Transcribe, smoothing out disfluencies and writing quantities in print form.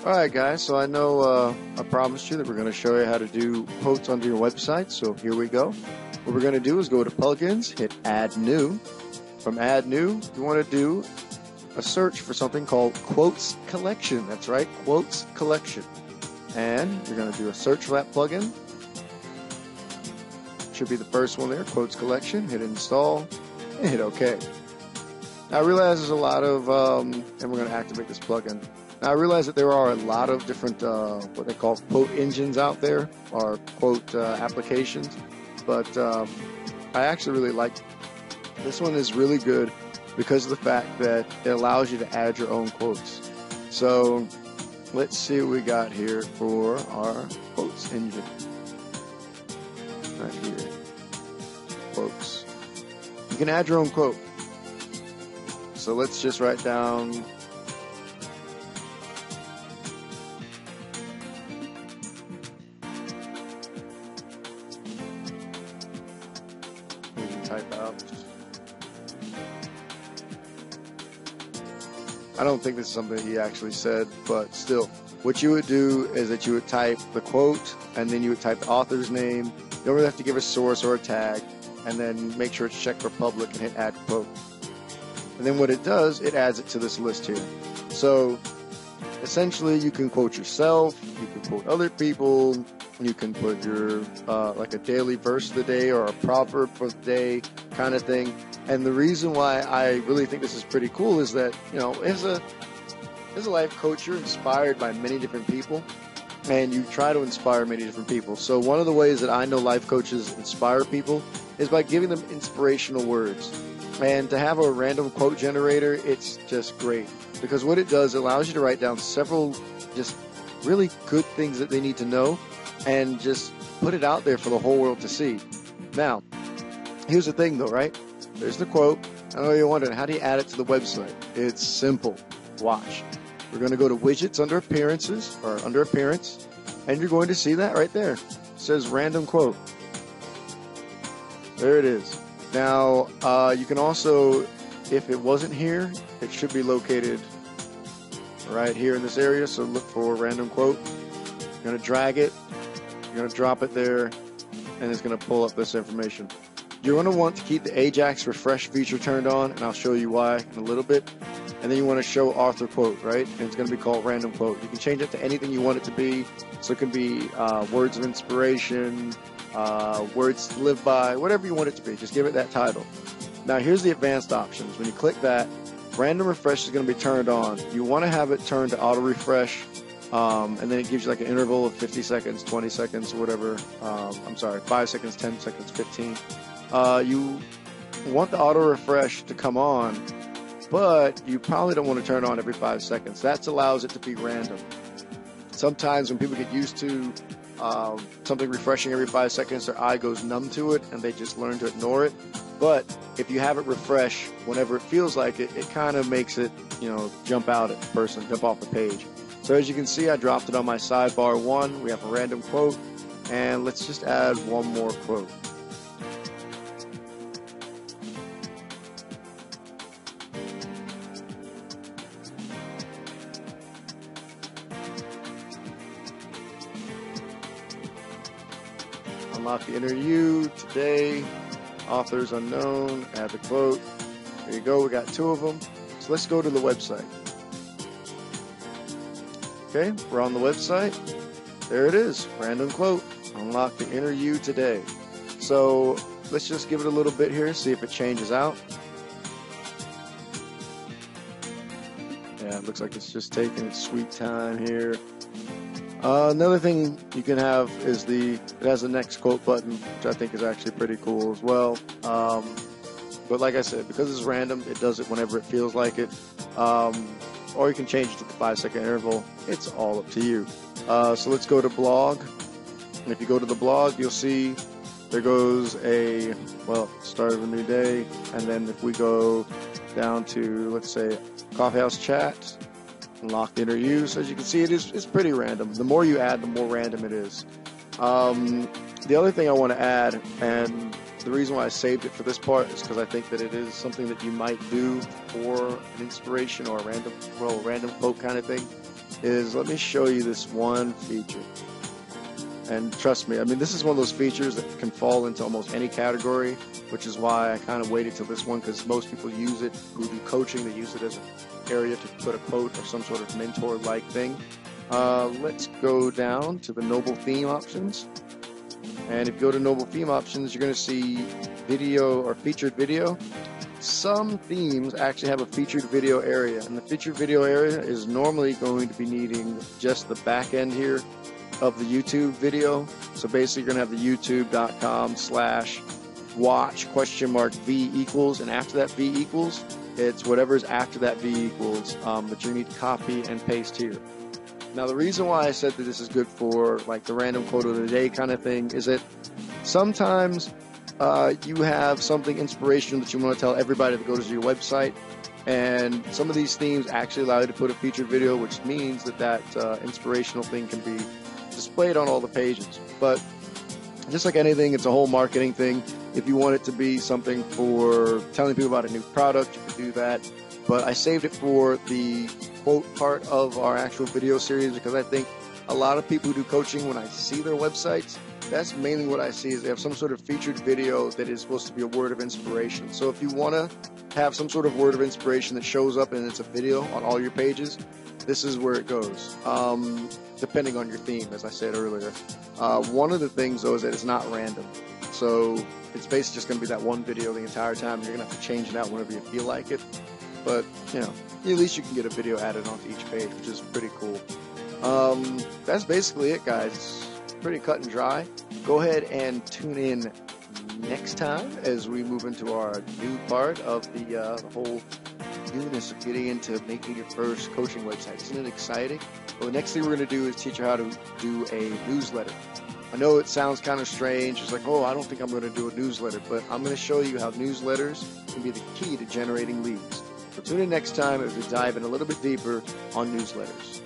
Alright guys, so I know I promised you that we're going to show you how to do quotes onto your website, so here we go. What we're going to do is go to Plugins, hit Add New. From Add New, you want to do a search for something called Quotes Collection. That's right, Quotes Collection. And you're going to do a search for that plugin. Should be the first one there, Quotes Collection. Hit Install and hit OK. Now I realize there's a lot of, and we're going to activate this plugin. Now I realize that there are a lot of different, what they call quote engines out there, or quote applications, but I actually really like this one. Is really good because of the fact that it allows you to add your own quotes. So let's see what we got here for our quotes engine. Right here, quotes. You can add your own quote. So let's just write down type out. I don't think this is something he actually said, but still, what you would do is that you would type the quote and then you would type the author's name. You don't really have to give a source or a tag, and then make sure it's checked for public and hit add quote. And then what it does, it adds it to this list here. So essentially you can quote yourself, you can quote other people, you can put your like a daily verse of the day or a proverb for the day kind of thing. And the reason why I really think this is pretty cool is that, you know, as a life coach, you're inspired by many different people, and you try to inspire many different people. So one of the ways that I know life coaches inspire people is by giving them inspirational words. And to have a random quote generator, it's just great, because what it does, it allows you to write down several just really good things that they need to know and just put it out there for the whole world to see. Now, here's the thing though, right? There's the quote. I know you're wondering, how do you add it to the website? It's simple. Watch. We're going to go to Widgets under Appearances, or under Appearance, and you're going to see that right there. It says Random Quote. There it is. Now, you can also, if it wasn't here, it should be located right here in this area. So look for Random Quote. You're going to drag it. You're going to drop it there, and it's going to pull up this information. You're going to want to keep the Ajax refresh feature turned on, and I'll show you why in a little bit. And then you want to show author quote, right? And it's going to be called random quote. You can change it to anything you want it to be. So it can be words of inspiration, words to live by, whatever you want it to be. Just give it that title. Now here's the advanced options. When you click that, random refresh is going to be turned on. You want to have it turned to auto refresh. And then it gives you like an interval of 50 seconds, 20 seconds, whatever. 5 seconds, 10 seconds, 15. You want the auto refresh to come on, but you probably don't want to turn it on every 5 seconds. That allows it to be random. Sometimes when people get used to something refreshing every 5 seconds, their eye goes numb to it and they just learn to ignore it. But if you have it refresh whenever it feels like it, it kind of makes it, you know, jump out at the person, jump off the page. So as you can see, I dropped it on my sidebar 1. We have a random quote, and let's just add one more quote. Unlock the inner you today. Authors unknown. Add the quote. There you go. We got 2 of them. So let's go to the website. Okay, we're on the website. There it is. Random quote. Unlock the inner you today. So let's just give it a little bit here. See if it changes out. Yeah, it looks like it's just taking its sweet time here. Another thing you can have is it has the next quote button, which I think is actually pretty cool as well. But like I said, because it's random, it does it whenever it feels like it. Or you can change it to the 5 second interval. It's all up to you. So let's go to blog. And if you go to the blog, you'll see there goes start of a new day. And then if we go down to, let's say, Coffeehouse Chat, unlock the inner you. So as you can see, it's pretty random. The more you add, the more random it is. The other thing I want to add, and the reason why I saved it for this part, is because I think that it is something that you might do for an inspiration or a random quote kind of thing. is, let me show you this one feature. And trust me, I mean, this is one of those features that can fall into almost any category, which is why I kind of waited till this one, because most people use it who do coaching. They use it as an area to put a quote or some sort of mentor-like thing. Let's go down to the Noble Theme options. And if you go to Noble Theme options, you're going to see video or featured video. Some themes actually have a featured video area, and the featured video area is normally going to be needing just the back end here of the YouTube video. So basically you're going to have the youtube.com/watch?v equals, and after that v equals, it's whatever's after that v equals that you need to copy and paste here. Now the reason why I said that this is good for like the random quote of the day kind of thing is that sometimes you have something inspirational that you want to tell everybody that goes to your website, and some of these themes actually allow you to put a featured video, which means that that inspirational thing can be displayed on all the pages. But just like anything, it's a whole marketing thing. If you want it to be something for telling people about a new product, you can do that. But I saved it for the quote part of our actual video series, because I think a lot of people who do coaching, when I see their websites, that's mainly what I see, is they have some sort of featured video that is supposed to be a word of inspiration. So if you want to have some sort of word of inspiration that shows up and it's a video on all your pages, this is where it goes, depending on your theme, as I said earlier. One of the things, though, is that it's not random. So it's basically just going to be that one video the entire time. You're going to have to change it out whenever you feel like it. But, you know, at least you can get a video added onto each page, which is pretty cool. That's basically it, guys. It's pretty cut and dry. Go ahead and tune in next time as we move into our new part of the whole newness of getting into making your first coaching website. Isn't it exciting? Well, the next thing we're going to do is teach you how to do a newsletter. I know it sounds kind of strange. It's like, oh, I don't think I'm going to do a newsletter, but I'm going to show you how newsletters can be the key to generating leads. So tune in next time as we dive in a little bit deeper on newsletters.